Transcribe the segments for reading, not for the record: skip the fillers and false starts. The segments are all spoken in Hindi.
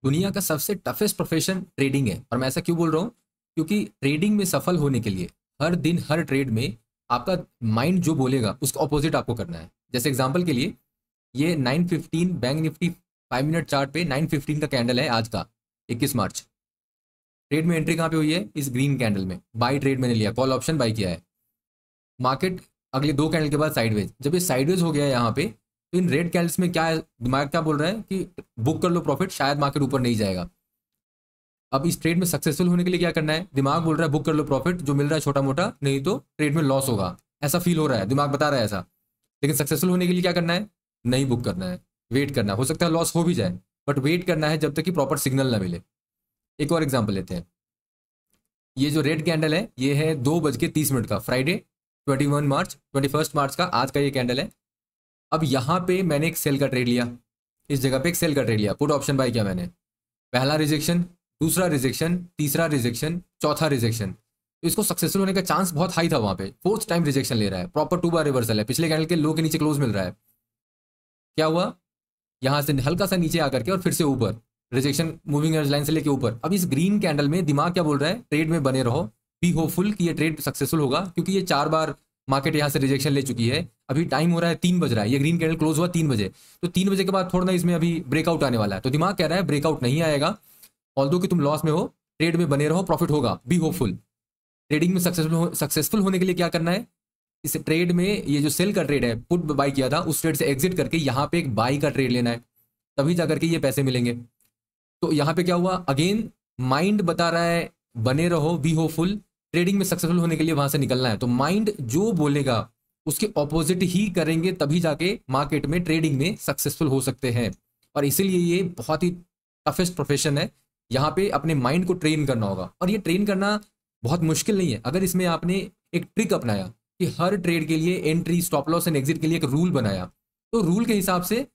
दुनिया का सबसे टफेस्ट प्रोफेशन ट्रेडिंग है। और मैं ऐसा क्यों बोल रहा हूँ? क्योंकि ट्रेडिंग में सफल होने के लिए हर दिन हर ट्रेड में आपका माइंड जो बोलेगा उसका ऑपोजिट आपको करना है। जैसे एग्जांपल के लिए ये 9:15 बैंक निफ्टी 5 मिनट चार्ट पे 9:15 का कैंडल है आज का 21 मार्च। ट्रेड में एंट्री कहाँ पे हुई है? इस ग्रीन कैंडल में। बाई ट्रेड मैंने लिया, कॉल ऑप्शन बाई किया है। मार्केट अगले 2 कैंडल के बाद साइडवेज, जब ये साइडवेज हो गया है यहाँ पे, तो इन रेड कैंडल्स में क्या है, दिमाग क्या बोल रहा है कि बुक कर लो प्रॉफिट, शायद मार्केट ऊपर नहीं जाएगा। अब इस ट्रेड में सक्सेसफुल होने के लिए क्या करना है? दिमाग बोल रहा है बुक कर लो प्रॉफिट, जो मिल रहा है छोटा मोटा, नहीं तो ट्रेड में लॉस होगा, ऐसा फील हो रहा है, दिमाग बता रहा है ऐसा। लेकिन सक्सेसफुल होने के लिए क्या करना है? नहीं बुक करना है, वेट करना है। हो सकता है लॉस हो भी जाए, बट वेट करना है जब तक कि प्रॉपर सिग्नल ना मिले। एक और एग्जाम्पल लेते हैं। ये जो रेड कैंडल है ये है 2:30 का, फ्राइडे 21 मार्च का आज का ये कैंडल है। अब यहाँ पे मैंने एक सेल का ट्रेड लिया, इस जगह पे एक सेल का ट्रेड लिया, पुट ऑप्शन बाय किया मैंने। पहला रिजेक्शन, दूसरा रिजेक्शन, तीसरा रिजेक्शन, चौथा रिजेक्शन। तो इसको सक्सेसफुल होने का चांस बहुत हाई था वहाँ पे। फोर्थ टाइम रिजेक्शन ले रहा है, प्रॉपर 2 बार रिवर्सल है, पिछले कैंडल के लो के नीचे क्लोज मिल रहा है। क्या हुआ? यहाँ से हल्का सा नीचे आकर के और फिर से ऊपर रिजेक्शन, मूविंग एवरेज लाइन से लेके ऊपर। अब इस ग्रीन कैंडल में दिमाग क्या बोल रहा है? ट्रेड में बने रहो, बी होपफुल कि ये ट्रेड सक्सेसफुल होगा, क्योंकि ये 4 बार मार्केट यहाँ से रिजेक्शन ले चुकी है। अभी टाइम हो रहा है 3 बज रहा है, ये ग्रीन कैंडल क्लोज हुआ 3 बजे, तो 3 बजे के बाद थोड़ा ना इसमें अभी ब्रेकआउट आने वाला है। तो दिमाग कह रहा है ब्रेकआउट नहीं आएगा, ऑल्दो कि तुम लॉस में हो, ट्रेड में बने रहो, प्रॉफिट होगा, बी होपफुल। ट्रेडिंग में सक्सेसफुल होने के लिए क्या करना है? इस ट्रेड में ये जो सेल का ट्रेड है, पुट बाई किया था, उस ट्रेड से एग्जिट करके यहाँ पे एक बाई का ट्रेड लेना है, तभी जाकर के ये पैसे मिलेंगे। तो यहाँ पे क्या हुआ? अगेन माइंड बता रहा है बने रहो, बी होपफुल, ट्रेडिंग में सक्सेसफुल होने के लिए वहां से निकलना है। तो माइंड जो बोलेगा उसके ऑपोजिट ही करेंगे, तभी जाके मार्केट में ट्रेडिंग में सक्सेसफुल हो सकते हैं। और इसीलिए ये बहुत ही टफेस्ट प्रोफेशन है। यहाँ पे अपने माइंड को ट्रेन करना होगा, और ये ट्रेन करना बहुत मुश्किल नहीं है अगर इसमें आपने एक ट्रिक अपनाया कि हर ट्रेड के लिए entry, stop loss and exit के लिए एक रूल बनाया। तो रूल के हिसाब से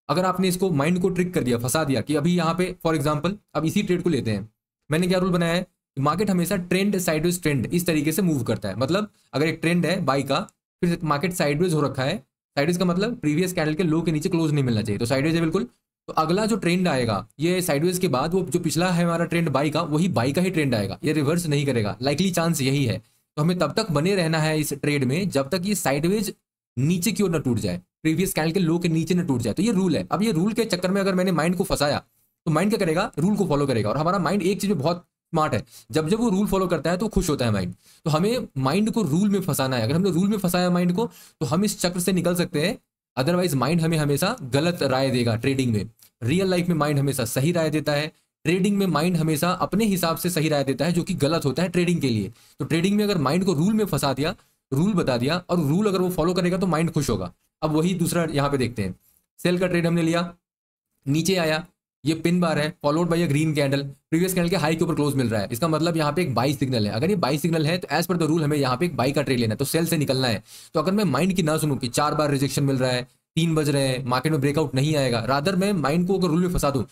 अगर आपने इसको माइंड को ट्रिक कर दिया, फंसा दिया कि अभी यहाँ पे फॉर एग्जांपल अब इसी ट्रेड को लेते हैं, मैंने क्या रूल बनाया है? मार्केट हमेशा ट्रेंड साइडवेज ट्रेंड इस तरीके से मूव करता है। मतलब अगर एक ट्रेंड है बाई का, फिर मार्केट साइडवेज हो रखा है, साइडवेज का मतलब प्रीवियस कैंडल के लो के नीचे क्लोज नहीं मिलना चाहिए, तो साइडवेज है बिल्कुल। तो अगला जो ट्रेंड आएगा ये साइडवेज के बाद, वो जो पिछला है हमारा ट्रेंड बाई का, वही बाई का ही ट्रेंड आएगा, ये रिवर्स नहीं करेगा, लाइकली चांस यही है। तो हमें तब तक बने रहना है इस ट्रेड में जब तक ये साइडवेज नीचे की ओर न टूट जाए, प्रीवियस कैंडल के लो के नीचे न टूट जाए। तो ये रूल है। अब ये रूल के चक्कर में अगर मैंने माइंड को फंसाया, तो माइंड क्या करेगा? रूल को फॉलो करेगा। और हमारा माइंड एक चीज में बहुत स्मार्ट है, जब जब वो रूल फॉलो करता है तो खुश होता है माइंड। तो हमें माइंड को रूल में फंसाना है। अगर हमने रूल में फंसाया माइंड को, तो हम इस चक्र से निकल सकते हैं। अदरवाइज माइंड हमें हमेशा गलत राय देगा ट्रेडिंग में। रियल लाइफ में माइंड हमेशा सही राय देता है, ट्रेडिंग में माइंड हमेशा अपने हिसाब से सही राय देता है, जो कि गलत होता है ट्रेडिंग के लिए। तो ट्रेडिंग में अगर माइंड को रूल में फंसा दिया, रूल बता दिया, और रूल अगर वो फॉलो करेगा तो माइंड खुश होगा। अब वही दूसरा यहाँ पे देखते हैं। सेल का ट्रेड हमने लिया, नीचे आया, ये पिन बार है, followed by a green candle, previous candle के हाई के ऊपर क्लोज मिल रहा है, इसका मतलब यहाँ पे एक बाई सिग्नल है। अगर ये बाई सिग्नल है तो एज पर द रूल हमें यहाँ पे एक बाई का ट्रेड लेना है, तो सेल से निकलना है। तो अगर मैं माइंड की ना सुनूं कि 4 बार रिजेक्शन मिल रहा है, 3 बज रहे हैं, मार्केट में ब्रेकआउट नहीं आएगा, रादर मैं माइंड को अगर रूल में फंसा दूं,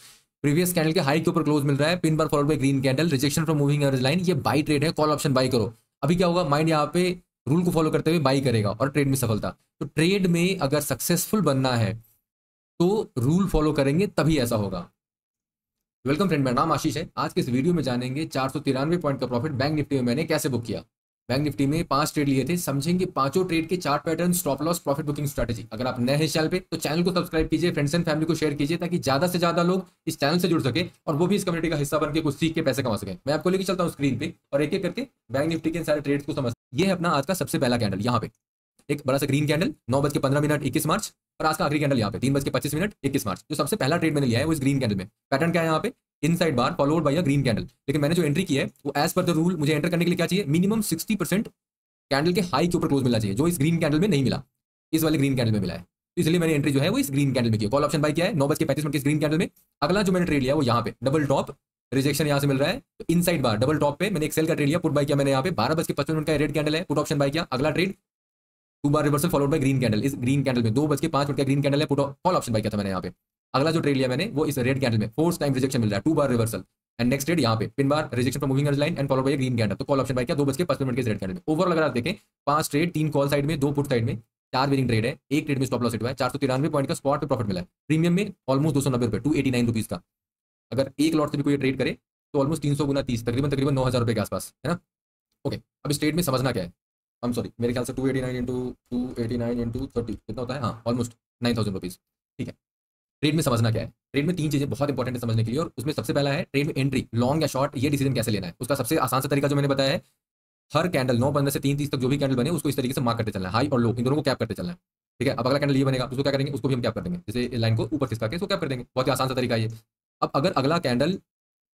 प्रीवियस कैंडल के हाई के ऊपर क्लोज मिल रहा है, pin bar followed by green candle, rejection from moving average line, ये बाई ट्रेड है, कॉल ऑप्शन बाई करो। अभी क्या होगा? माइंड यहाँ पे रूल को फॉलो करते हुए बाई करेगा और ट्रेड में सफलता। तो ट्रेड में अगर सक्सेसफुल बनना है तो रूल फॉलो करेंगे, तभी ऐसा होगा। वेलकम फ्रेंड, मेरा नाम आशीष है। आज के इस वीडियो में जानेंगे 493 पॉइंट का प्रॉफिट बैंक निफ्टी में मैंने कैसे बुक किया। बैंक निफ्टी में 5 ट्रेड लिए थे, समझेंगे पांचों ट्रेड के chart pattern, stop loss, profit booking strategy. अगर आप नए हैं इस चैनल पे तो चैनल को सब्सक्राइब कीजिए, फ्रेंड्स एंड फैमिली को शेयर कीजिए, ताकि ज्यादा से ज्यादा लोग इस चैनल से जुड़ सके और वो भी इस कम्युनिटी का हिस्सा बन के कुछ सीख के पैसे कमा सके। मैं आपको लेके चलता हूँ स्क्रीन पे और एक एक करके बैंक निफ्टी के सारे ट्रेड्स को समझ। ये है अपना आज का सबसे पहला कैंडल, यहाँ पे एक बड़ा सा ग्रीन कैंडल, 9:15 21 मार्च, और आज का आखिरी कैंडल यहाँ पे 3:25 21 मार्च। जो सबसे पहला ट्रेड मैंने लिया है वो इस ग्रीन कैंडल में। पैटर्न क्या है यहाँ पे? इनसाइड बार फॉलोड बाय अ ग्रीन कैंडल। लेकिन मैंने जो एंट्री की है वो एज पर द रूल, मुझे एंटर करने के लिए क्या चाहिए? मिनिमम 60% कैंडल के हाई के ऊपर क्लोज मिलना चाहिए, जो इस ग्रीन कैंडल में नहीं मिला, इस वाले ग्रीन कैंडल में मिला है। तो इसलिए मैंने एंट्री जो है वो इस ग्रीन कैंडल में की, कॉल ऑप्शन बाय किया है 9:35 इस ग्रीन कैंडल में। अगला जो मैंने ट्रेड लिया वो यहाँ पे डबल टॉप, रिजेक्शन यहाँ से मिल रहा है, तो इनसाइड बार डबल टॉप पे मैंने एक सेल का ट्रेड लिया, पुट बाय किया मैंने यहाँ पे 12:55 का रेड कैंडल है, पुट ऑप्शन बाय किया। अगला trade 2 bar reversal followed by green candle, इस ग्रीन कैंडल में 2:05 का ग्रीन कैंडल है, पुट कॉल ऑप्शन बाय किया था मैंने यहाँ पे। अगला जो ट्रेड लिया मैंने वो इस रेड कैंडल में, 4 टाइम रिजेक्शन मिल रहा है, 2 बार रिवर्सल, एंड नेक्स्ट ट्रेड यहाँ पे pin bar, rejection from moving average line and followed by green candle, तो कॉल ऑप्शन बाय किया 2:55 के रेड कैंडल में। ओवरऑल अगर आप देखें 5 ट्रेड, 3 कॉल साइड में, 2 पुट साइड में, 4 विनिंग ट्रेड है, एक ट्रेड में स्टॉप लॉस हिट हुआ है, 493 पॉइंट का स्पॉट पे प्रॉफिट मिला है। प्रीमियम में ऑलमोस्ट 290 रुपए, 289 रुपीज का। अगर एक लॉट से भी कोई ट्रेड करे तो ऑलमोस्ट 300 गुना 30 तकरीबन तकरीबन 9,000 रुपये के आसपास, है ना। ओके, अब इस ट्रेड में समझना क्या है, हम सॉरी मेरे ख्याल से 289 इंटू 30 कितना होता है, हाँ ऑलमोस्ट 9,000 रुपीज़, ठीक है। ट्रेड में समझना क्या है, ट्रेड में 3 चीजें बहुत इंपॉर्टेंट है समझने के लिए, और उसमें सबसे पहला है ट्रेड में एंट्री, लॉन्ग या शॉर्ट ये डिसीजन कैसे लेना है। उसका सबसे आसान सा तरीका जो मैंने बताया है, हर कैंडल 9:15 से 3:30 तक जो भी कैंडल बने उसको इस तरीके से मार्क करते चलना है, हाई और लो इन दोनों को कैप करते चलना है, ठीक है। अब अगला कैंडल ये बनेगा उसको क्या करेंगे, उसको भी हम कैप कर देंगे, जैसे लाइन को ऊपर खिसका के इसको कैप कर देंगे, बहुत ही आसान सा तरीका है ये। अब अगर अगला कैंडल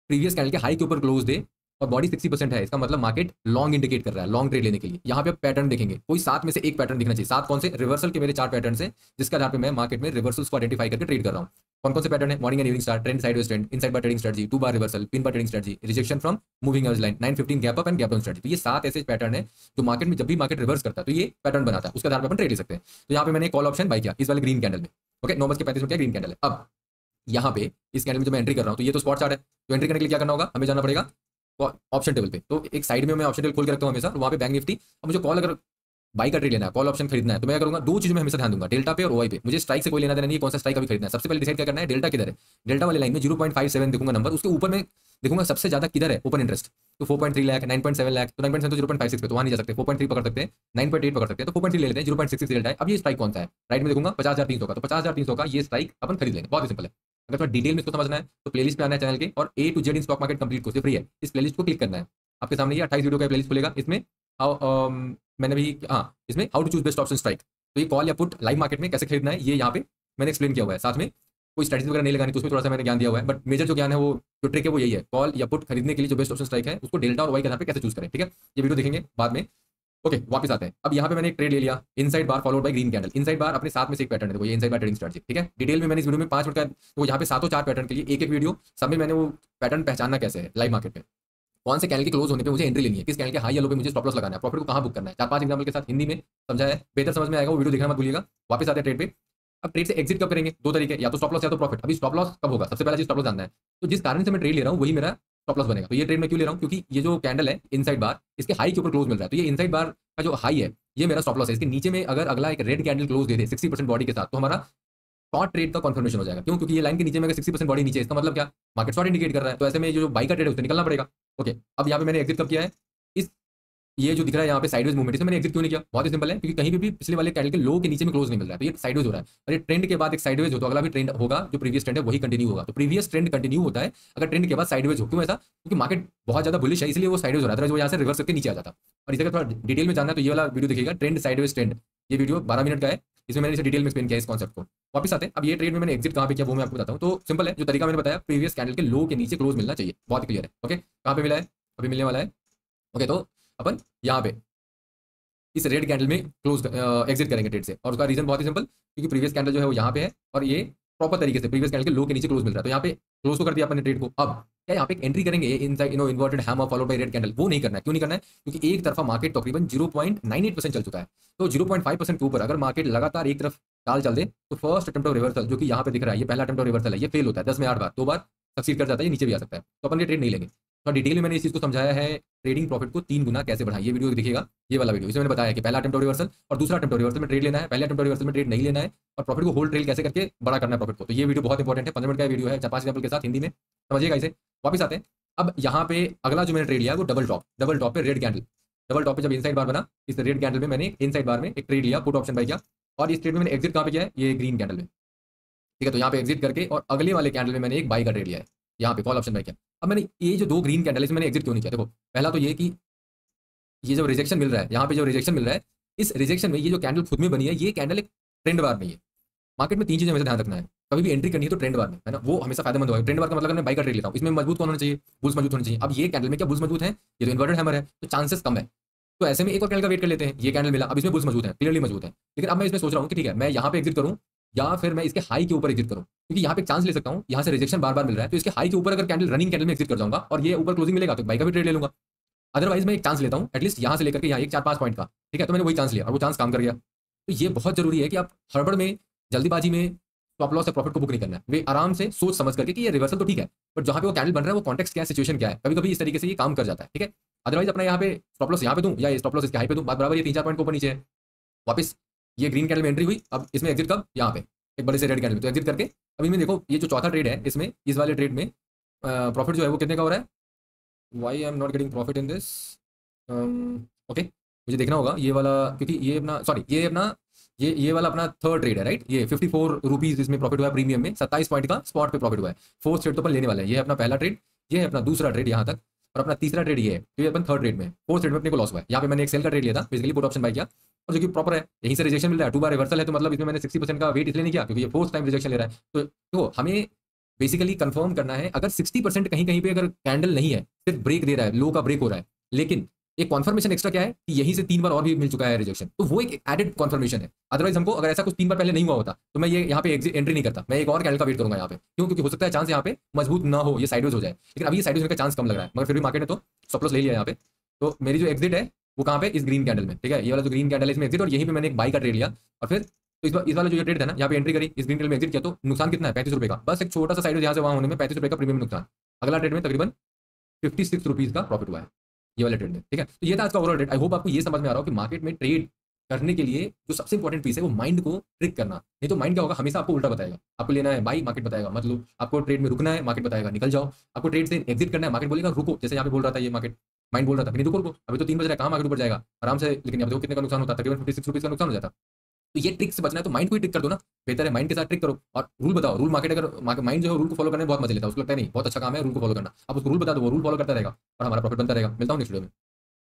प्रीवियस कैंडल के हाई के ऊपर क्लोज दे और बॉडी 60% है, इसका मतलब मार्केट लॉन्ग इंडिकेट कर रहा है, लॉन्ग ट्रेड लेने के लिए। यहाँ पे पैटर्न देखेंगे, कोई 7 में से एक पैटर्न दिखना चाहिए। 7 कौन से, रिवर्सल के मेरे 4 पैटर्न है, जिसका यहाँ पे मैं मार्केट में रिवर्सल्स को आइडेंटिफाई करके ट्रेड कर रहा हूँ। कौन कौन से पैटर्न है, morning and evening star, trend sideways trend, inside bar trading strategy, 2 bar reversal, pin bar trading strategy, rejection from moving average line, 9:15 gap up and gap down strategy. तो ये 7 ऐसे पैटर्न है जो मार्केट में जब भी मार्केट रिवर्स करता है तो ये पैटर्न बनाता है, उसके आधार पर अपन ट्रेड ले सकते हैं। तो यहाँ पे मैंने कॉल ऑप्शन बाय किया इस वाले ग्रीन कैंडल में, ओके 9:35 ग्रीन कैंडल है। अब यहाँ पे इस कैंडल में जब मैं एंट्री कर रहा हूँ तो ये तो स्पॉट चार्ट है, तो एंट्री करने के लिए क्या करना होगा, हमें जाना पड़ेगा ऑप्शन टेबल पे। तो एक साइड में मैं ऑप्शन टेबल खोल के रखता हूँ हमेशा, वहाँ पे बैंक निफ्टी। अब मुझे कॉल अगर बाई का ट्रेड लेना है, कॉल ऑप्शन खरीदना है, तो मैं क्या करूंगा, 2 चीजों में हमेशा ध्यान दूंगा, डेल्टा पे और ओआई पे। मुझे स्ट्राइक से कोई लेना देना नहीं है, कौन सा स्ट्राइक अभी खरीदना है। सबसे पहले डिसाइड क्या करना है, डेल्टा किधर है, डेल्टा वाली लाइन में 0.57 देखूंगा नंबर, उसके ऊपर में देखूंगा सबसे ज्यादा किधर है ओपन इंटरेस्ट। तो 4.3 लाख, 9.7 लाख, तो 9.7 तो 0.56 पे तो वहाँ नहीं जा सकते, 4.3 पकड़ सकते हैं, 9.8 पकड़ सकते हैं, तो 4.3 ले लेते हैं, 0.66 डेल्टा है। अब ये स्ट्राइक कौन सा है, राइट में देखूंगा 50,300 का, तो 50,300 का ये स्ट्राइक अपन खरीद लेंगे, बहुत ही सिंपल है। अगर थोड़ा डिटेल में इसको समझना है तो प्लेलिस्ट पे आना है चैनल के, और A to Z in stock market complete course free है, इस प्लेलिस्ट को क्लिक करना है। आपके सामने ये 28 वीडियो का प्लेलिस्ट खुलेगा, इसमें मैंने भी इसमें how to choose best option strike, तो ये कॉल या पुट लाइव मार्केट में कैसे खरीदना है ये यहाँ पे मैंने एक्सप्लेन किया हुआ है। साथ में कोई स्ट्रेटजी वगैरह नहीं लगानी, तो उसमें थोड़ा सा मैंने ज्ञान दिया हुआ है, बट मेजर जो ज्ञान है वो जो ट्रिक है वो यही है, कॉल या पुट खरीदने के लिए जो बेस्ट ऑप्शन स्ट्राइक है उसको डेल्टा और वाई के आधार पे कैसे चूज करें, ठीक है। ये वीडियो देखेंगे बाद में। ओके वापस आते हैं। अब यहाँ पे मैंने एक ट्रेड ले लिया, inside bar followed by green candle. Inside bar अपने साथ में से एक पैटर्न है, ये इनसाइड बार ट्रेडिंग स्ट्रेटजी, ठीक है। डिटेल में मैंने इस वीडियो में 5 मिनट का, तो यहाँ पे 7 4 पैटर्न के लिए एक वीडियो, सब में मैंने वो पैटर्न पहचानना कैसे है लाइव मार्केट में, कौन से कैंडल के क्लोज होने पे मुझे एंट्री लेनी है, किस कैंडल के हाई या लो पे मुझे स्टॉप लॉस लगाना है, प्रॉफिट को कहाँ बुक करना है, 4-5 एग्जांपल के साथ हिंदी में समझाया है, बेहतर समझ में आएगा, वो वीडियो देखना मत भूलिएगा। वापस आते हैं ट्रेड पे। अब ट्रेड से एग्जिट कब करेंगे, 2 तरीके, या तो स्टॉप लॉस या तो प्रॉफिट। अभी स्टॉप लॉस कब होगा, सबसे पहला चीज स्टॉप लॉस जानना है। तो जिस कारण से मैं ट्रेड ले रहा हूँ वही मेरा स्टॉप लॉस बनेगा। तो ये ट्रेड में क्यों ले रहा हूँ, क्योंकि ये जो कैंडल है इनसाइड बार, इसके हाई के ऊपर क्लोज मिल रहा है, तो ये इनसाइड बार का जो हाई है ये मेरा स्टॉप लॉस है। इसके नीचे में अगर अगला एक रेड कैंडल क्लोज दे दे 60% बॉडी के साथ, तो हमारा शॉर्ट ट्रेड का कंफर्मेशन हो जाएगा। क्यों, क्योंकि ये लाइन के नीचे में अगर 60% बॉडी नीचे है, इसका मतलब क्या, मार्केट शॉर्ट इंडिकेट कर रहा है। तो ऐसे में जो बाई का ट्रेड है उससे निकलना पड़ेगा। ओके, अब यहाँ पे मैंने एग्जिट कब किया है, इस ये जो दिख रहा है यहाँ पे साइडवेज मूवमेंट, इसमें मैंने एग्जिट क्यों नहीं किया, बहुत ही सिंपल है, क्योंकि कहीं भी पिछले वाले कैंडल के लो के नीचे में क्लोज नहीं मिल रहा है, तो ये साइडवेज हो रहा है। और ये ट्रेंड के बाद एक साइडवेज हो तो अगला भी ट्रेंड होगा, जो प्रीवियस ट्रेंड है वही कंटिन्यू होगा। तो प्रीवियस ट्रेंड कंटिन्यू होता है अगर ट्रेंड के बाद साइडवेज हो। क्यों ऐसा, क्योंकि मार्केट बहुत ज्यादा बुलिश है इसलिए वो साइडवेज हो रहा है, जो यहाँ से रिवर्स करके नीचे आ जाता। और इसे अगर थोड़ा डिटेल में जानना है तो ये वाला वीडियो देखिएगा, ट्रेंड साइडवेज ट्रेंड, ये वीडियो 12 मिनट का है, इसमें मैंने इसे डिटेल में एक्सप्लेन किया इस कॉन्सेप्ट को। वापस आते हैं। अब ये ट्रेड में मैंने एग्जिट कहाँ पे किया वो मैं आपको बताता हूँ। तो सिंपल है, जो तरीका मैंने बताया, प्रीवियस कैंडल के लो के नीचे क्लोज मिलना चाहिए, बहुत क्लियर है। ओके, कहाँ पे मिला है, अभी मिलने वाला है। ओके, तो अपन यहाँ पे इस रेड कैंडल में क्लोज एग्जिट करेंगे ट्रेड से, और उसका रीजन बहुत ही सिंपल, क्योंकि प्रीवियस कैंडल जो है वो यहाँ पे है और ये प्रॉपर तरीके से प्रीवियस कैंडल के लो के नीचे क्लोज मिल रहा है, तो यहाँ पे क्लोज तो कर दिया अपने ट्रेड को। अब क्या यहाँ पे एक एंट्री करेंगे inside inverted hammer followed by red candle, वो नहीं करना है। क्यों नहीं करना है, क्योंकि एक तरफा मार्केट तकरीबन 0.98% चल चुका है, तो 0.5% के ऊपर अगर मार्केट लगातार एक तरफ चाल चल दे तो फर्स्ट अटेम्प्ट ऑफ रिवर्सल जो कि यहाँ पे दिख रहा है, ये पहला अटेम्प्ट ऑफ रिवर्सल है, ये फेल होता है 10 में 8 बार, 2 बार सक्सीड कर जाता है, ये नीचे भी आ सकता है, तो अपन ये ट्रेड नहीं लेंगे। तो डिटेल में मैंने इस चीज को समझाया है, ट्रेडिंग प्रॉफिट को 3 गुना कैसे बढ़ाएं, ये वीडियो देखिएगा, ये वाला वीडियो। इसमें मैंने बताया कि पहला अटेम्प्ट ऑफ रिवर्सल और दूसरा अटेम्प्ट ऑफ रिवर्सल में ट्रेड लेना है, पहले अटेम्प्ट ऑफ रिवर्सल में ट्रेड नहीं लेना है, और प्रॉफिट को होल्ड ट्रेल कैसे करके बड़ा करना है प्रॉफिट को। तो ये वीडियो बहुत इंपॉर्टेंट है, 15 मिनट का वीडियो है, 4-5 एग्जांपल के साथ हिंदी में समझिएगा इसे। वापस आते हैं। अब यहाँ पे अगला जो मैंने ट्रेड लिया है वो डबल टॉप पे रेड कैंडल, डबल टॉप पे जब इनसाइड बार बना, इस रेड कैंडल में मैंने इनसाइड बार में एक ट्रेड लिया, पुट ऑप्शन बाय किया, और इस ट्रेड में मैंने एग्जिट कहाँ पे किया है, ये ग्रीन कैंडल में, ठीक है। तो यहाँ पे एग्जिट करके और अगले वाले कैंडल में मैंने एक बाई का ट्रेड लिया है, यहाँ पे कॉल ऑप्शन बाय किया। अब मैंने ये जो 2 ग्रीन कैंडल है इसमें मैंने एग्जिट क्यों नहीं किया, देखो पहला तो ये कि ये जो रिजेक्शन मिल रहा है, यहाँ पे जो रिजेक्शन मिल रहा है, इस रिजेक्शन में ये जो कैंडल खुद में बनी है, ये कैंडल एक ट्रेंड बार नहीं है। मार्केट में 3 चीजें हमेशा ध्यान रखना है, कभी भी एंट्री करनी है तो ट्रेंड बार में, है ना, वो हमेशा फायदेमंद होगा। ट्रेंड बार का मतलब मैं बाई का ट्रेड लेता हूँ, इसमें मजबूत कौन होना चाहिए, बुल्स मजबूत होने चाहिए। अब ये कैंडल में क्या बुल्स मजबूत है, ये तो इन्वर्टेड हैमर है, तो चांसेस कम है। तो ऐसे में एक और कैंडल का वेट कर लेते हैं, ये कैंडल मिला, अब इसमें बुल्स मजबूत है, क्लियरली मजबूत है। लेकिन अब मैं इसमें सोच रहा हूँ कि ठीक है, मैं यहाँ पे एग्जिट करूँ या फिर मैं इसके हाई के ऊपर एग्जिट करूँ, क्योंकि यहाँ पे चांस ले सकता हूँ, यहाँ से रिजेक्शन बार बार मिल रहा है, तो इसके हाई के ऊपर अगर कैंडल रनिंग कैंडल में एग्जिट कर जाऊंगा और ये ऊपर क्लोजिंग मिलेगा तो बाई का भी ट्रेड ले लूंगा। अदरवाइज मैं एक चांस लेता हूँ एटलीस्ट यहाँ से लेकर के यहाँ एक 4-5 पॉइंट का, ठीक है। तो मैंने वही चांस लिया और वो चांस काम कर गया। तो ये बहुत जरूरी है कि आप हड़बड़ में, जल्दीबाजी में स्टॉप लॉस या प्रॉफिट को बुक नहीं करना है, वे आराम से सोच समझ करके कि ये रिवर्सल तो ठीक है, बट जहाँ पे वो कैंडल बन रहा है वो कॉन्टेक्स्ट क्या है, सिचुएशन क्या है, कभी कभी इस तरीके से ये काम कर जाता है, ठीक है। अदरवाइज अपना यहाँ पे स्टॉप लॉस यहाँ पे दूं या स्टॉप लॉस इसके हाई पे दूं, बात बराबर, ये 3-4 पॉइंट के ऊपर नीचे है। वापस ये ग्रीन कैंडल में एंट्री हुई, अब इसमें एग्जिट कब, यहाँ पे एक बड़े से रेड कैंडल में, तो एग्जिट करके अभी में देखो ये जो चौथा ट्रेड है इसमें, इस वाले ट्रेड में प्रॉफिट जो है वो कितने का हो रहा है, why I am not getting profit in this, okay मुझे देखना होगा ये वाला, क्योंकि ये अपना सॉरी ये अपना ये वाला अपना थर्ड ट्रेड है राइट, ये 54 रुपीज़ इसमें प्रॉफिट हुआ है प्रीमियम में, 27 पॉइंट का स्पॉट पे प्रॉफिट हुआ है। फोर्थ ट्रेड तो अपन लेने वाला है, ये है अपना पहला ट्रेड, ये है अपना दूसरा ट्रेड यहाँ तक, और अपना तीसरा ट्रेड ये है, तो ये अपन थर्ड ट्रेड में, फोर्थ ट्रेड में अपने को लॉस हुआ है। यहाँ पे मैंने एक सेल का ट्रेड लिया था, बेसिकली पुट ऑप्शन बाय किया, और जो कि प्रॉपर है, यहीं से रिजेक्शन मिल रहा है, 2 बार रिवर्सल है, तो मतलब इसमें मैंने 60% का वेट इसलिए नहीं किया क्योंकि ये फोर्थ टाइम रिजेक्शन ले रहा है। तो हमें बेसिकली कंफर्म करना है, अगर 60% कहीं कहीं पे अगर कैंडल नहीं है, सिर्फ ब्रेक दे रहा है, लो का ब्रेक हो रहा है, लेकिन एक कॉन्फर्मेशन एक्स्ट्रा क्या है कि यहीं से 3 बार और भी मिल चुका है रिजेक्शन, तो वो एक एडेड कॉन्फर्मेशन है। अदरवाइज हमको अगर ऐसा कुछ 3 बार पहले नहीं हुआ होता तो मैं ये यहाँ पे एग्जिट एंट्री नहीं करता, मैं एक और कैंडल का वेट करूंगा यहाँ पे, क्यों, क्योंकि हो सकता है चांस यहाँ पे मजबूत ना हो, ये साइडवेज हो जाए, लेकिन अभी ये साइडवेज होने का चांस कम लग रहा है, मगर फिर भी मार्केट ने तो स्टॉप लॉस ले लिया यहाँ पे। तो मेरी जो एग्जिट है वो कहाँ पे, इस ग्रीन कैंडल में, ठीक है, ये वाला जो ग्रीन कैंडल है इसमें एग्जिट, और यहीं पे मैंने एक बाई का ट्रेड लिया, और फिर तो इस वाला जो ट्रेड था ना, यहाँ पे एंट्री करी, इस ग्रीन कैंडल में एग्जिट किया, तो नुकसान कितना है, 35 रुपये का, बस एक छोटा सा साइड यहाँ से वहाँ होने में 35 रुपये का प्रीमियम नुकसान। अगला ट्रेड में तकरीबन 56 रुपीज़ का प्रॉफिट हुआ है ये वाले ट्रेड में, ठीक है। तो ये था आज का ओवरऑल ट्रेड। आई होप आपको ये समझ में आ रहा हो कि मार्केट में ट्रेड करने के लिए जो सबसे इंपॉर्टेंट पीस है वो माइंड को ट्रिक करना, नहीं तो माइंड क्या होगा, हमेशा आपको उल्टा बताएगा, आपको लेना है बाई, मार्केट बताएगा मतलब, आपको ट्रेड में रुकना है, मार्केट बताएगा निकल जाओ, आपको ट्रेड से एग्जिट करना है, मार्केट बोलेगा रुको, जैसे यहाँ पे बोल रहा था ये मार्केट, माइंड बोल रहा था कि नहीं रुको रुको, अभी तो 3 बज रहा है, कहाँ मार्केट ऊपर जाएगा आराम से, लेकिन अब देखो कितने का नुकसान होता है, तकरीबन 56 रुपीज़ का नुकसान हो जाता। तो ये ट्रिक से बचना है तो माइंड को ही ट्रिक कर दो ना, बेहतर है माइंड के साथ ट्रिक करो, और रूल बताओ, रूल मार्केट अगर माइंड जो है रूल को फॉलो करने में बहुत मजा लेता है, उसको लगता है नहीं बहुत अच्छा काम है रूल को फॉलो करना, अब उसको रूल बता दो, वो रूल फॉलो करता रहेगा और हमारा प्रॉफिट बनता रहेगा। मिलता हूँ नेक्स्ट वीडियो में।